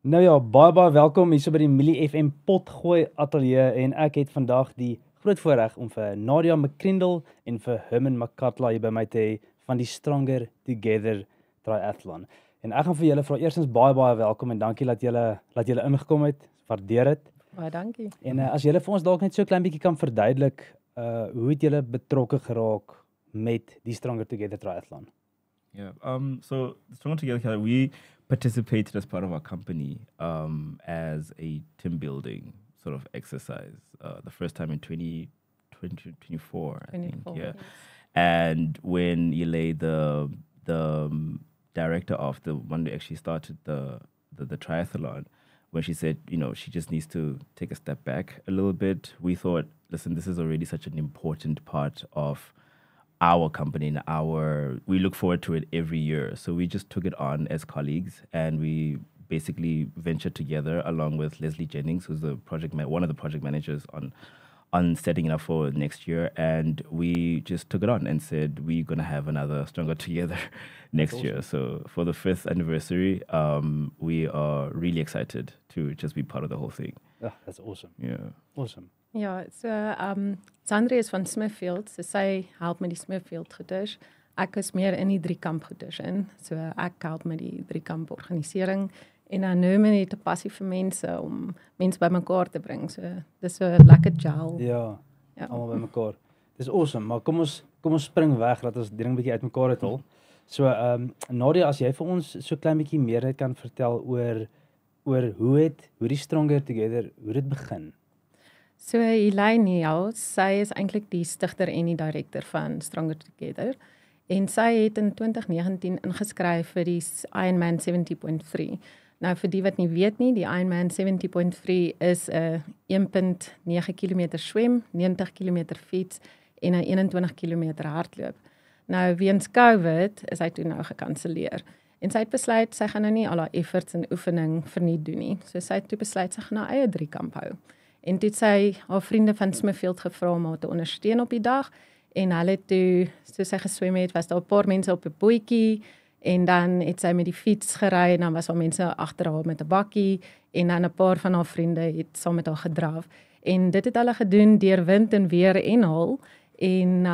Nou ja, baie welkom hier so by die Millie FM Potgooi Ateljee en ek het vandag die groot voorreg om vir Nadia McCrindle en vir Herman Makatla hier by my te hê van die Stronger Together Triathlon. En ek gaan vir julle vra eerstens baie welkom en dankie dat julle ingekom het. Waardeer dit. Baie dankie. En as julle vir ons dalk net so 'n klein bietjie kan verduidelik, hoe het julle betrokke geraak met die Stronger Together Triathlon? Yeah. So Strong Together, we participated as part of our company as a team building sort of exercise. The first time in 2024, I think. Yeah. Yes. And when Yele, the director of the one that actually started the triathlon, when she said, she just needs to take a step back a little bit, we thought, listen, this is already such an important part of our company and we look forward to it every year. So we just took it on as colleagues and we basically ventured together along with Leslie Jennings, who's one of the project managers on setting it up for next year. And we just took it on and said, we're going to have another Stronger Together next year. So for the 5th anniversary, we are really excited to just be part of the whole thing. Oh, that's awesome. Yeah. Awesome. Ja, so Sandra is van Smithfield, so sy help met die Smithfield goeders. Ek is meer in die driekamp goeders in. So ek help met die driekamp organisering en dan Herman het 'n passie vir mense om mense bymekaar te bring. So dis so lekker gel. Ja. Ja. Almal bymekaar. Dis awesome, maar kom ons spring weg dat ons die ding bietjie uitmekaar het hol. So Nadia, as jy vir ons so klein bietjie meer net kan vertel oor hoe die Stronger Together, hoe dit begin. So Elaine, sy is eintlik die stigter en die direkteur van Stronger Together. En sy het in 2019 ingeskryf vir die Ironman 70.3. Nou vir die wat nie weet nie, die Ironman 70.3 is 'n 1.9 km swem, 90 km fiets en 'n 21 km hardloop. Nou weens COVID is hy toe nou gekanselleer. En sy het besluit sy gaan nou nie al haar efforts en oefening verniet doen nie. So sy het toe besluit sy gaan haar eie driekamp hou. En toe het sy haar vriende van Smithfield gevra om haar te ondersteun op die dag. En hulle toe, soos sy geswem het, was daar 'n paar mense op 'n bootjie. En dan het sy met die fiets gery en dan was daar mense agter haar met 'n bakkie. En dan 'n paar van haar vriende het saam met haar gedraf. En dit het hulle gedoen deur wind en weer en al. En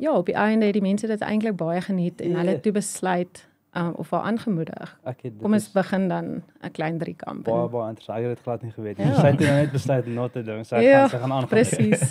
op die einde het die mense dit eintlik baie geniet. En hulle het toe besluit of haar aangemoedig. Kom ons begin dan 'n klein driekamp. Baie interessant. Ek het dit glad nie geweet nie. Ja. Sy het nou net besluit om not te doen. Sy gaan aangaan. Presies.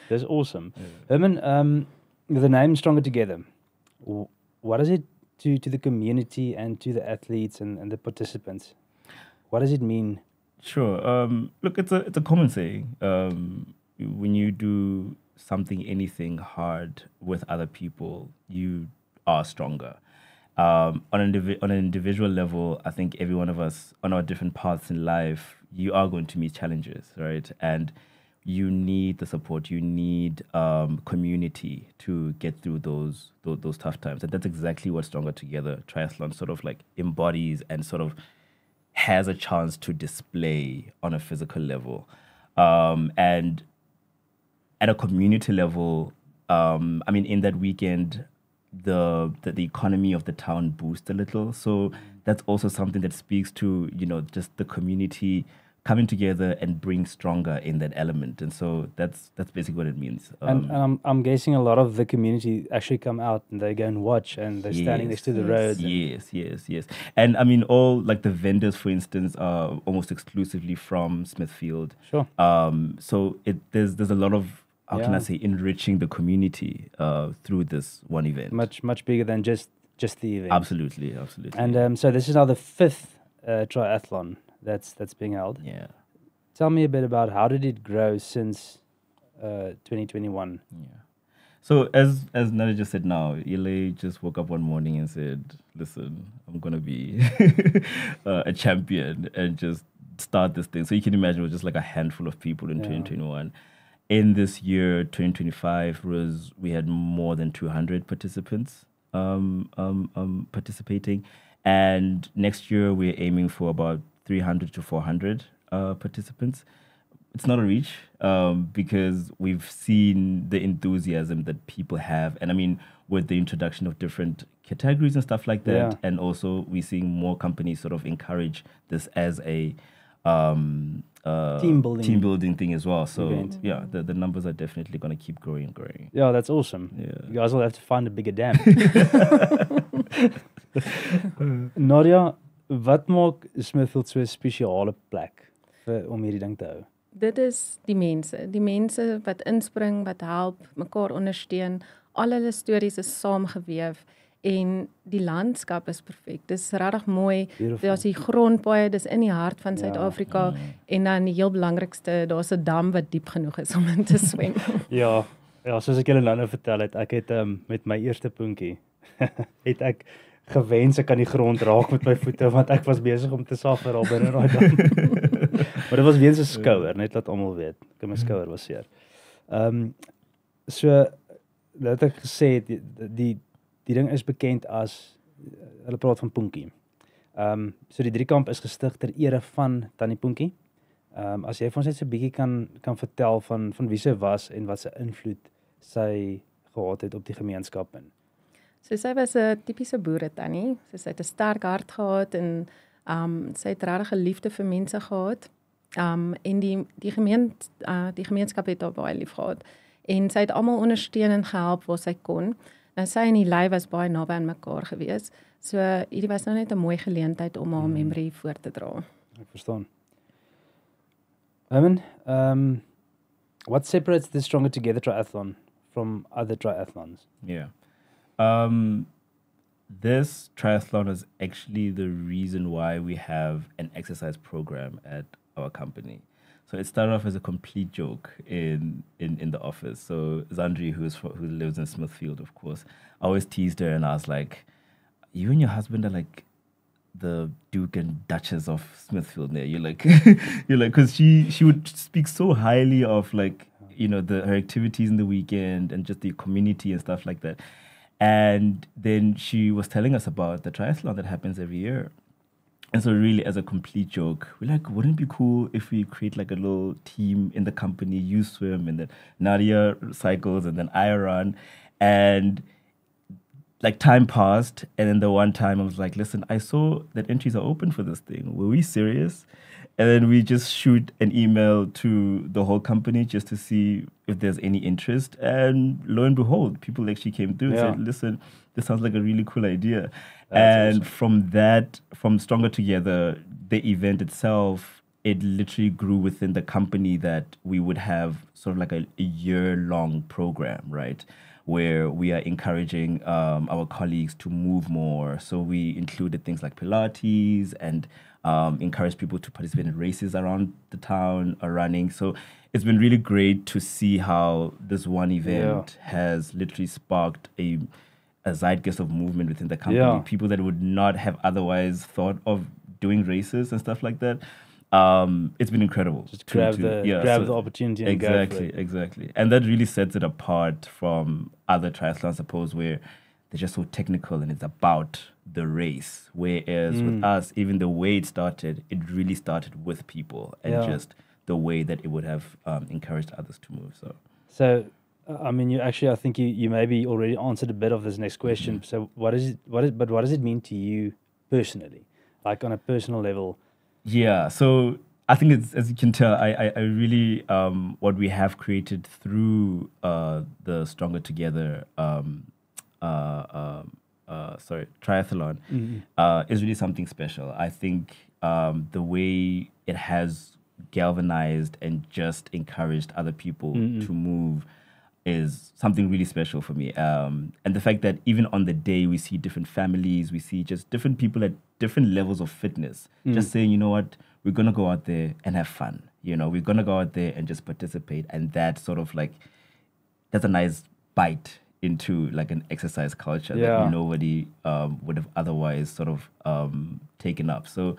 Dis awesome. Herman, the name Stronger Together. What is it to the community and to the athletes and the participants? What does it mean? Sure. Look, it's a common saying. When you do anything hard with other people, you are stronger. On an individual level, I think every one of us on our different paths in life, you are going to meet challenges, right? And you need the support, you need community to get through those tough times. And that's exactly what Stronger Together Triathlon sort of like embodies and sort of has a chance to display on a physical level. And at a community level, in that weekend, the economy of the town boosts a little. So that's also something that speaks to, just the community coming together and being stronger in that element. And so that's basically what it means. And I'm guessing a lot of the community actually come out and they go and watch and they're standing next to the road. Yes. And all like the vendors, for instance, are almost exclusively from Smithfield. Sure. So there's a lot of, how can I say, enriching the community through this one event. Much bigger than just the event. Absolutely. And so this is now the 5th triathlon that's being held. Yeah. Tell me a bit about how did it grow since 2021? Yeah. So as Nada just said now, Ile just woke up one morning and said, listen, I'm going to be a champion and just start this thing. So you can imagine it was just like a handful of people in 2021. In this year, 2025, we had more than 200 participants participating. And next year, we're aiming for about 300 to 400 participants. it's not a reach because we've seen the enthusiasm that people have. And I mean, with the introduction of different categories and stuff like that, Yeah. and also we're seeing more companies sort of encourage this as a Team building thing as well. So event. yeah, the numbers are definitely going to keep growing and growing. Yeah, that's awesome. Yeah. You guys will have to find a bigger dam. Nadia, wat maak Smithfield so 'n spesiale plek om hierdie ding te hou? Dit is die mense wat inspring, wat help, mekaar ondersteun. Al hulle stories is saamgeweef en die landskap is perfek. Dis regtig mooi. Beautiful. Daar's die grondpaaie, dis in die hart van Suid-Afrika en dan die heel belangrikste, daar's 'n dam wat diep genoeg is om in te swem. Ja, soos ek julle nou vertel het, ek het met my eerste poentjie het ek gewens ek kan die grond raak met my voete want ek was besig om te suffer al binne daai dam. Maar dit was weens 'n skouer, net laat almal weet. My skouer was seer. So dat ek gesê het die ding is bekend as hulle praat van Punkie. So die Driekamp is gestig ter ere van Tannie Punkie. As jy vir ons net so 'n bietjie kan vertel van wie sy was en wat se invloed sy gehad het op die gemeenskap in. So sy was 'n tipiese boeretannie. So sy het 'n sterk hart gehad en sy het regtig 'n liefde vir mense gehad. En die gemeenskap het haar baie lief gehad. En sy het almal ondersteun en gehelp waar sy kon. Nou sy en die lei was baie naby aan mekaar gewees. So hierdie was nou net 'n mooi geleentheid om haar memory voor te dra. Ek verstaan. Herman, what separates the Stronger Together triathlon from other triathlons? Yeah. This triathlon is actually the reason why we have an exercise program at our company. So it started off as a complete joke in the office. So Zandri, who lives in Smithfield, of course, I always teased her and I was like, you and your husband are like the Duke and Duchess of Smithfield there. You're like, because she would speak so highly of like, you know, her activities in the weekend and just the community and stuff like that. And then she was telling us about the triathlon that happens every year. And so really as a complete joke, we're like, wouldn't it be cool if we create like a little team in the company, you swim and then Nadia cycles and then I run. And like time passed and then the one time I was like, listen, I saw that entries are open for this thing. Were we serious? And then we just shoot an email to the whole company just to see if there's any interest. And lo and behold, people actually came through and said, listen, this sounds like a really cool idea. That's awesome. From Stronger Together, the event itself, it literally grew within the company that we would have sort of like a year-long program, right? Where we are encouraging our colleagues to move more. So we included things like Pilates and encourage people to participate in races around the town or running. So it's been really great to see how this one event has literally sparked a zeitgeist of movement within the company. Yeah. People that would not have otherwise thought of doing races and stuff like that. It's been incredible. Just grab the opportunity and go for it. Exactly. And that really sets it apart from other triathlons, I suppose, where they're just so technical and it's about the race. Whereas with us, even the way it started, it really started with people and just the way that it would have encouraged others to move. So I mean, I think you maybe already answered a bit of this next question. Mm-hmm. So what does it mean to you personally? Like on a personal level? Yeah, so I think it's, as you can tell, I really, what we have created through the Stronger Together triathlon is really something special. I think the way it has galvanized and just encouraged other people to move is something really special for me. And the fact that even on the day we see different families, we see just different people at different levels of fitness, just saying, you know what, we're going to go out there and have fun. You know, we're going to go out there and just participate. And that sort of like, that's a nice bite into like an exercise culture that nobody would have otherwise sort of taken up. So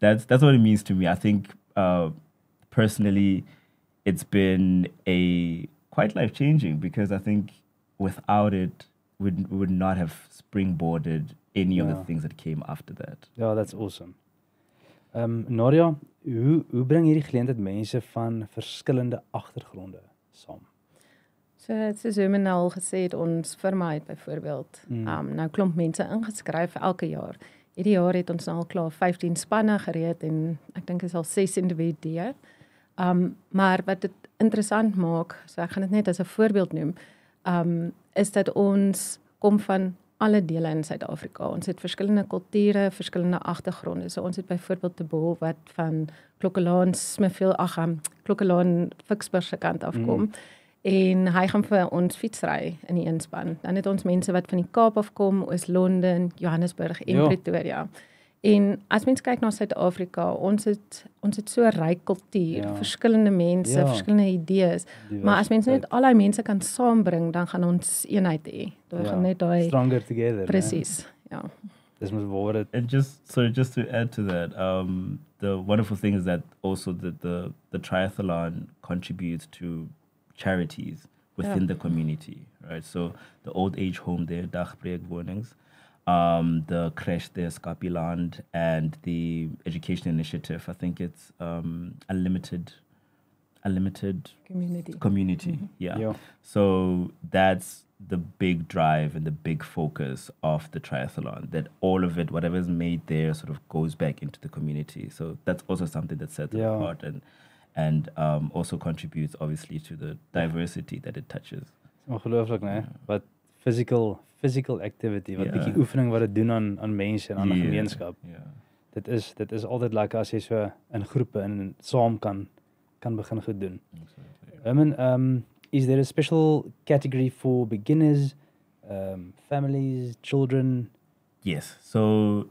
that's what it means to me. I think personally, it's been quite life-changing because I think without it, we would not have springboarded any of the things that came after that. Yeah, that's awesome. Nadia, hoe bring hierdie geleentheid mense van verskillende agtergronde saam? So soos Herman nou al gesê het, ons firma het byvoorbeeld nou klomp mense ingeskryf vir elke jaar. Hierdie jaar het ons nou al klaar 15 spanne gereed en ek dink is al 6 individue. Maar wat dit interessant maak, so ek gaan dit net as 'n voorbeeld noem, is dat ons kom van alle dele in Suid-Afrika. Ons het verskillende kulture, verskillende agtergronde. So ons het byvoorbeeld 'n boel wat van Klokkelaan, Smithfield, Klokkelaan, Ficksburg se kant afkom. En hy gaan vir ons fietsry in die inspan. Dan het ons mense wat van die Kaap afkom, Oos-London, Johannesburg en Pretoria. En as mens kyk na Suid-Afrika, ons het so 'n ryk kultuur, verskillende mense, verskillende idees. Maar as mens net al die mense kan saambring, dan gaan ons eenheid hê. Dan gaan net daai stronger together. Presies. Ja. Dis mos waar dit. And just to add to that, the wonderful thing is that also the triathlon contributes to charities within the community, right? So the old age home there, Dagbreek Wonings, the creche there, Skapiland, and the education initiative, I think it's Unlimited Community. Yeah. So that's the big drive and the big focus of the triathlon, that all of it, whatever is made there, sort of goes back into the community. So that's also something that sets it apart and also contributes obviously to the diversity that it touches. Ongelooflik, né? Wat physical activity, wat bietjie oefening wat dit doen aan mense en aan 'n gemeenskap. Dit is altyd lekker as jy so in groepe en saam kan begin goed doen. Is there a special category for beginners, families, children? Yes. So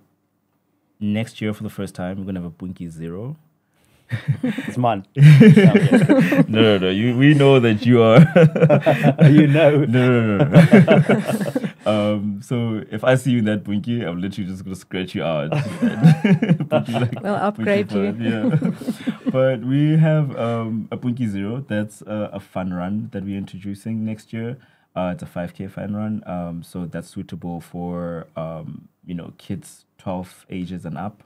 next year, for the first time, we're going to have a Punky Zero. It's mine. No. We know that you are. You know. No. So if I see you in that Punky, I'm literally just going to scratch you out. We'll upgrade you. Yeah. But we have a Punky Zero. That's a fun run that we're introducing next year. It's a 5K fun run. So that's suitable for, kids 12 ages and up.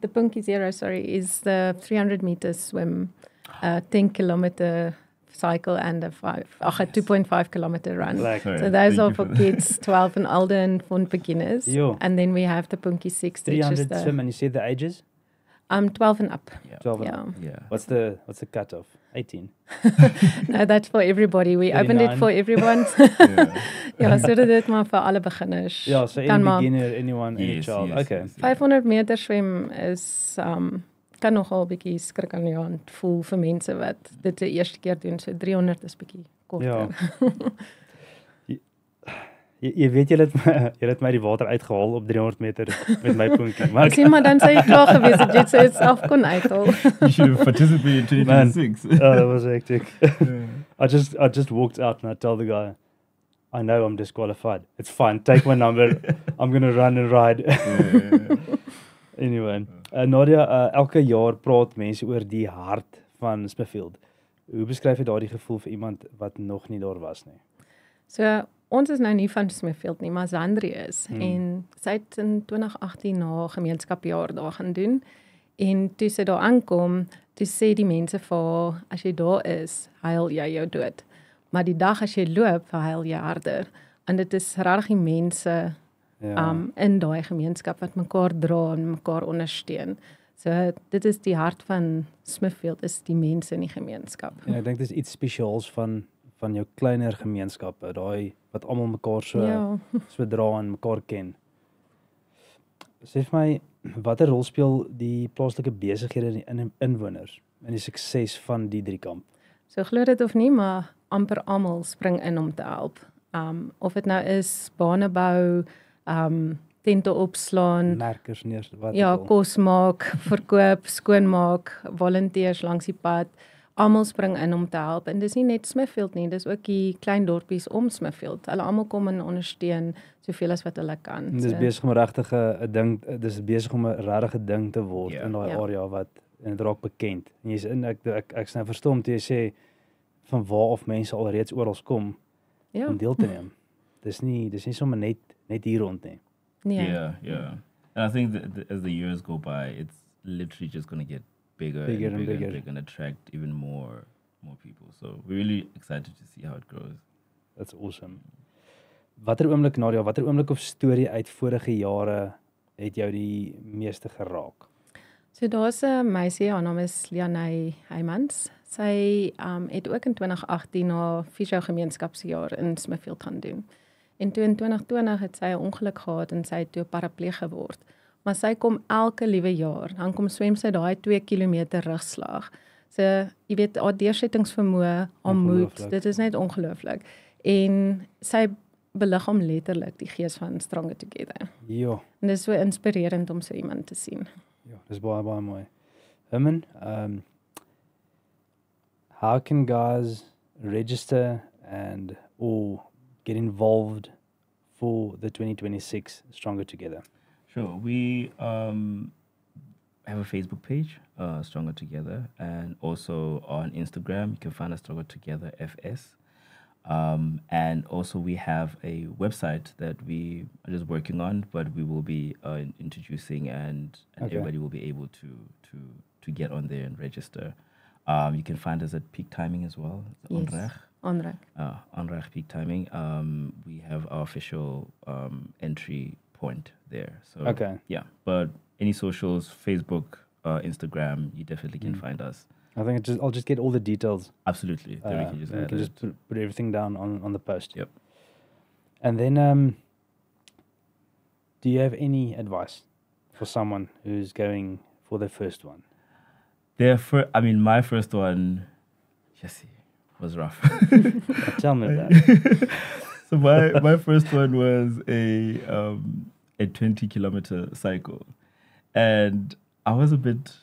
The Punky Zero, is the 300 meter swim, 10 kilometer cycle and a 2.5 kilometer run. So those are for kids 12 and older and for beginners. And then we have the Punky 60. 300 swim, and you said the ages? 12 and up. 12 and up. Yeah. What's the cutoff? 18? No, that's for everybody. We 39. Opened it for everyone. So dit maar vir alle beginners. Ja, so any beginner, anyone, any child. Okay. 500 meter swem is kan nogal 'n bietjie skrikkelend voel vir mense wat dit die eerste keer doen. So 300 is bietjie korter. Jy weet jy het my die water uitgehaal op 300 meter met my Punky. Maar sien maar dan sê jy klaar gewees het jy sê self kon uithaal. You should have participated in 2026. That was hectic. I just walked out and I told the guy, I know I'm disqualified. It's fine. Take my number. I'm going to run and ride. Anyway, Nadia, elke jaar praat mense oor die hart van Smithfield. Hoe beskryf jy daardie gevoel vir iemand wat nog nie daar was nie? So ons is nou nie van Smithfield nie, maar Zandri is. En sy het in 2018 na gemeenskapjaar daar gaan doen. En toe sy daar aankom, toe sê die mense vir haar, as jy daar is, huil jy jou dood. Maar die dag as jy loop, huil jy harder. En dit is regtig die mense in daai gemeenskap wat mekaar dra en mekaar ondersteun. So dit is die hart van Smithfield, is die mense in die gemeenskap. En ek dink dit is iets spesiaals van jou kleiner gemeenskappe, daai wat almal mekaar so dra en mekaar ken. Sê vir my, watter rol speel die plaaslike besighede en inwoners in die sukses van die Driekamp? So glo dit of nie, maar amper almal spring in om te help. Of dit nou is bane bou, tente opslaan, merkers neer, wat kos maak, verkoop, skoonmaak, volunteers langs die pad. Almal spring in om te help. En dis nie net Smithfield nie, dis ook die klein dorpies om Smithfield. Hulle almal kom en ondersteun soveel as wat hulle kan. Dis besig om regtig 'n ding, dis besig om 'n regte ding te word in daai area wat en dit raak bekend. En jy's in ek nou verstom toe jy sê van waar of mense alreeds oral kom om deel te neem. Dis nie sommer net hier rond nie. Nee. Yeah. And I think that as the years go by, it's literally just going to get bigger, Bigger and and bigger, bigger. and bigger, and attract even more people. So we're really excited to see how it grows. That's awesome. Watter oomblik Nadia, watter oomblik of storie uit vorige jare het jou die meeste geraak? So daar's 'n meisie, haar naam is Lianay Heymans. Sy het ook in 2018 haar Fisio gemeenskapsjaar in Smithfield gaan doen. En toe in 2020 het sy 'n ongeluk gehad en sy het toe parapleeg geword. Maar sy kom elke liewe jaar, dan kom swem sy daai 2 kilometer rugslag. So, jy weet, haar deursettingsvermoë, haar moed, Ongelooflik. dit is net ongelooflik. En sy beliggaam letterlik die gees van Stronger Together. Ja, En dit is so inspirerend om so iemand te sien. ja, dis baie mooi. Herman, how can guys register and or get involved for the 2026 Stronger Together? Sure. We have a Facebook page, Stronger Together, and also on Instagram, you can find us Stronger Together FS. And also we have a website that we are just working on, but we will be introducing, and Okay. everybody will be able to get on there and register. You can find us at Peak Timing as well. Yes. Onreg. Onreg. Onreg Peak Timing. We have our official entry point there. So Okay. yeah, but any socials, Facebook, Instagram, you definitely can find us. I think I'll just get all the details. Absolutely. Then we can just we add can it. just put everything down on the post. Yep. And then, do you have any advice for someone who's going for their first one? My first one, Jesse, was rough. Tell me that. So my first one was a 20-kilometer cycle, and I was a bit,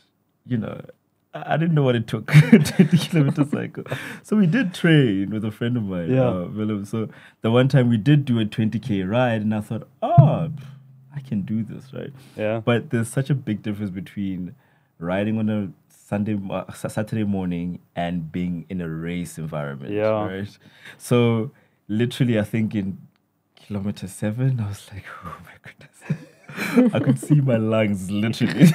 I didn't know what it took, 20-kilometer cycle. So we did train with a friend of mine, Yeah. Willem. So the one time we did do a 20K ride, and I thought, I can do this, right? Yeah. But there's such a big difference between riding on a Saturday morning and being in a race environment, Yeah. right? So literally, I think in kilometer 7, I was like, oh my goodness. I could see my lungs literally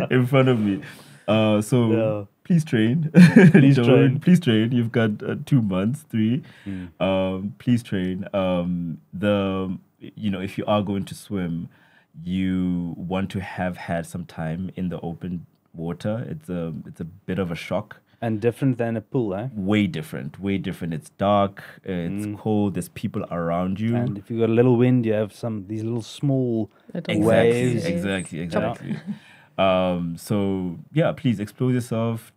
in front of me. So Yeah. please train. Please train. Please train. You've got 2 months, 3. Please train. If you are going to swim, you want to have had some time in the open water. It's a bit of a shock. And different than a pool, eh? Way different. It's dark. It's cold. There's people around you. And if you got a little wind, you have these little small Little waves. Exactly. So yeah, please expose yourself.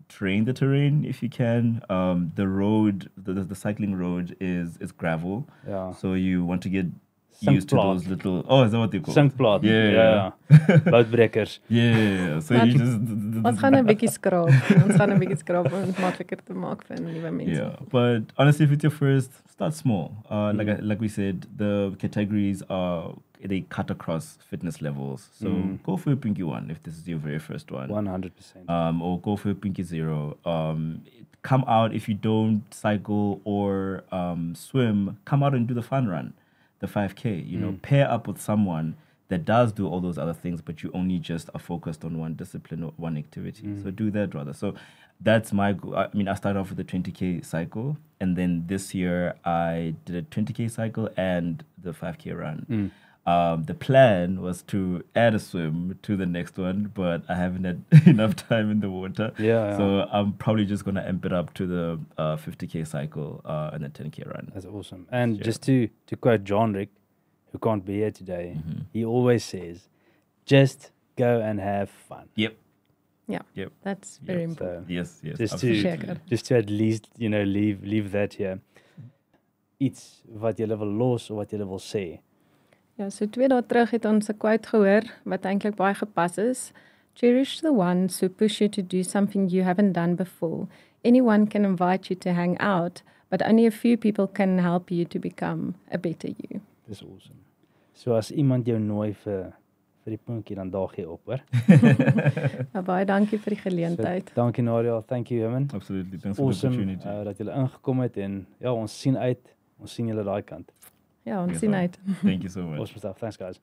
Train the terrain if you can. The road, the cycling road is gravel. Yeah. So you want to get used to Sunkplaat. those little. Oh, is that what they call? Sunkplaat. Yeah. Loodbrekers. Yeah. So you just. Ons gaan 'n bietjie skraap. Ons gaan 'n bietjie skraap om dit makliker te maak vir nuwe mense. Yeah, but honestly, if it's your first, start small. Like we said, the categories they cut across fitness levels. So go for a pinky one if this is your very first one. 100%. Or go for a pinky 0. Come out if you don't cycle or swim. Come out and do the fun run, the 5K. Pair up with someone that does do all those other things, but you only just are focused on one discipline or one activity. So do that rather. So that's my goal. I started off with a 20K cycle, and then this year I did a 20K cycle and the 5K run. The plan was to add a swim to the next one, but I haven't had enough time in the water. Yeah. So I'm probably just going to amp it up to the 50K cycle and the 10K run. That's awesome. And just to quote John Rick, who can't be here today, he always says, just go and have fun. Yep. Yeah. Yep. That's very important. So Yes. Just absolutely. just to at least, leave that here. Iets wat jy wil los of wat jy wil sê. Ja, so 2 dae terug het ons 'n quote gehoor wat eintlik baie gepas is. Cherish the ones who push you to do something you haven't done before. Anyone can invite you to hang out, but only a few people can help you to become a better you. Dis awesome. So as iemand jou nooi vir die puntjie, dan daag jy op, hoor. Nou, baie dankie vir die So, geleentheid. dankie Nadia, thank you Herman. Absolutely. Thanks for the Awesome opportunity. dat julle ingekom het en ja, ons sien uit. Ons sien julle daai kant. Ja, ons Yes, sien sir. uit. Thank you so much. Awesome stuff. Thanks guys.